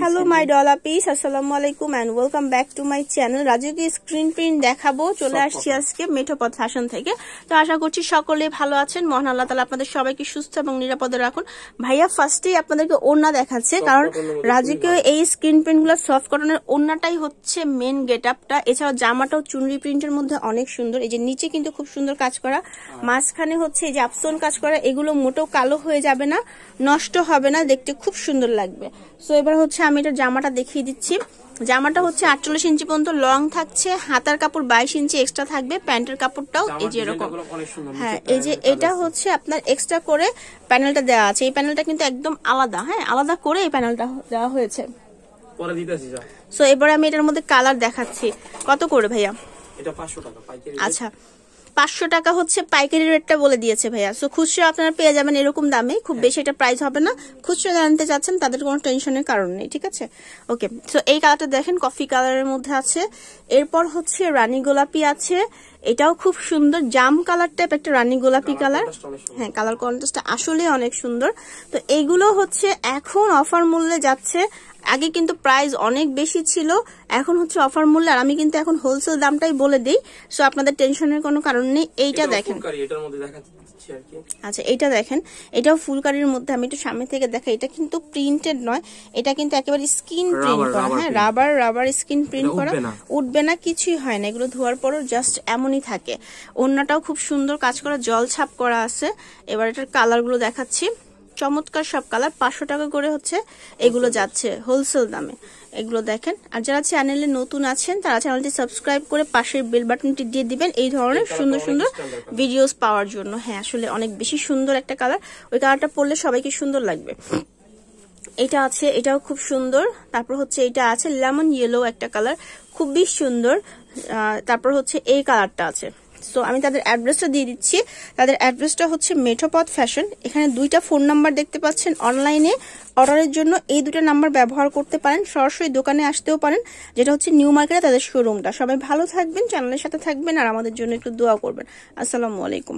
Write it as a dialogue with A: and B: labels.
A: Hello my ডলাপিস, আসসালামু আলাইকুম and welcome back to my channel. রাজুকে স্ক্রিন প্রিন্ট দেখাবো, চলে আসছি আজকে মেঠোপথ ফ্যাশন থেকে। তো আশা করছি সকলে ভালো আছেন, মহান আল্লাহ তাআলা আপনাদের সবাইকে সুস্থ এবং নিরাপদে রাখুন। ভাইয়া ফার্স্টেই আপনাদেরকে ওড়না দেখাচ্ছে, কারণ রাজুকে এই স্ক্রিন প্রিন্ট গুলো সফট কটনের ওড়নাটাই হচ্ছে মেন গেট আপটা। এছাড়াও জামাটাও চুনরি প্রিন্টের মধ্যে অনেক সুন্দর। এই যে নিচে কিন্তু খুব সুন্দর কাজ করা, মাঝখানে হচ্ছে এই যে আপসন কাজ করা, এগুলো মোটেও কালো হয়ে যাবে না, নষ্ট হবে না, দেখতে খুব সুন্দর লাগবে। সো এবার হচ্ছে আমি এটা জামাটা দেখিয়ে দিচ্ছি। জামাটা হচ্ছে 48 ইঞ্চি পর্যন্ত লং থাকছে, হাতার কাপড় 22 ইঞ্চি এক্সট্রা থাকবে, প্যান্টের কাপড়টাও এই যে এরকম। হ্যাঁ, এই যে এটা হচ্ছে আপনার এক্সট্রা করে প্যানেলটা দেওয়া আছে। এই প্যানেলটা কিন্তু একদম আলাদা, হ্যাঁ আলাদা করে এই প্যানেলটা দেওয়া হয়েছে। সো এবারে আমি এটার মধ্যে কালার দেখাচ্ছি। কত করে ভাইয়া?
B: এটা 500 টাকা পাইকারি।
A: আচ্ছা, 500 টাকা হচ্ছে পাইকারি রেটটা বলে দিয়েছে ভাইয়া। সো খুচরা আপনারা পেয়ে যাবেন এরকম দামে, খুব বেশি এটা প্রাইস হবে না। খুচরা জানতে চাচ্ছেন তাদের কোনো টেনশনের কারণ নেই, ঠিক আছে? ওকে, সো এই কালারটা দেখেন কফি কালারের মধ্যে আছে। এরপর হচ্ছে রানী গোলাপি আছে, এটাও খুব সুন্দর, জাম কালার টাইপ একটা রানী গোলাপি কালার। হ্যাঁ, কালার কন্ট্রাস্টটা আসলে অনেক সুন্দর। তো এইগুলো হচ্ছে এখন অফার মূল্যে যাচ্ছে। আগে কিন্তু প্রাইস অনেক বেশি ছিল, এখন হচ্ছে অফার মূল্য। আর আমি কিন্তু এখন হোলসেল দামটাই বলে দিই, সো আপনাদের টেনশনের কোনো কারণ নেই। এইটা দেখেন, আচ্ছা এইটা দেখেন, এটাও ফুলকারির মধ্যে। আমি একটু সামনে থেকে দেখাই, এটা কিন্তু প্রিন্টেড নয়, এটা কিন্তু একেবারে স্কিন প্রিন্ট করা। হ্যাঁ, রাবার স্কিন প্রিন্ট করা, উঠবে না, কিছুই হয় না। এগুলো ধোয়ার পরও জাস্ট এমনই থাকে। ওড়নাটাও খুব সুন্দর কাজ করা, জল ছাপ করা আছে। এবার এটার কালারগুলো দেখাচ্ছি, চমৎকার সব কালার। 500 টাকা করে হচ্ছে এগুলো যাচ্ছে হোলসেল দামে। এগুলো দেখেন। আর যারা চ্যানেলে নতুন আছেন তারা চ্যানেলটি সাবস্ক্রাইব করে পাশের বেল বাটনটি দিয়ে দিবেন এই ধরনের সুন্দর সুন্দর ভিডিওস পাওয়ার জন্য। হ্যাঁ, আসলে অনেক বেশি সুন্দর একটা কালার, ওই কালারটা পরলে সবাইকে সুন্দর লাগবে। এটা আছে, এটাও খুব সুন্দর। তারপর হচ্ছে এটা আছে লেমন ইয়েলো একটা কালার, খুবই সুন্দর। তারপর হচ্ছে এই কালারটা আছে। সো আমি তাদের অ্যাড্রেসটা দিয়ে দিচ্ছি। তাদের অ্যাড্রেসটা হচ্ছে মেঠোপথ ফ্যাশন। এখানে 2টা ফোন নাম্বার দেখতে পাচ্ছেন। অনলাইনে অর্ডারের জন্য এই 2টা নাম্বার ব্যবহার করতে পারেন, সরাসরি দোকানে আসতেও পারেন, যেটা হচ্ছে নিউ মার্কেটে তাদের শোরুমটা। সবাই ভালো থাকবেন, চ্যানেলের সাথে থাকবেন, আর আমাদের জন্য একটু দোয়া করবেন। আসসালামু আলাইকুম।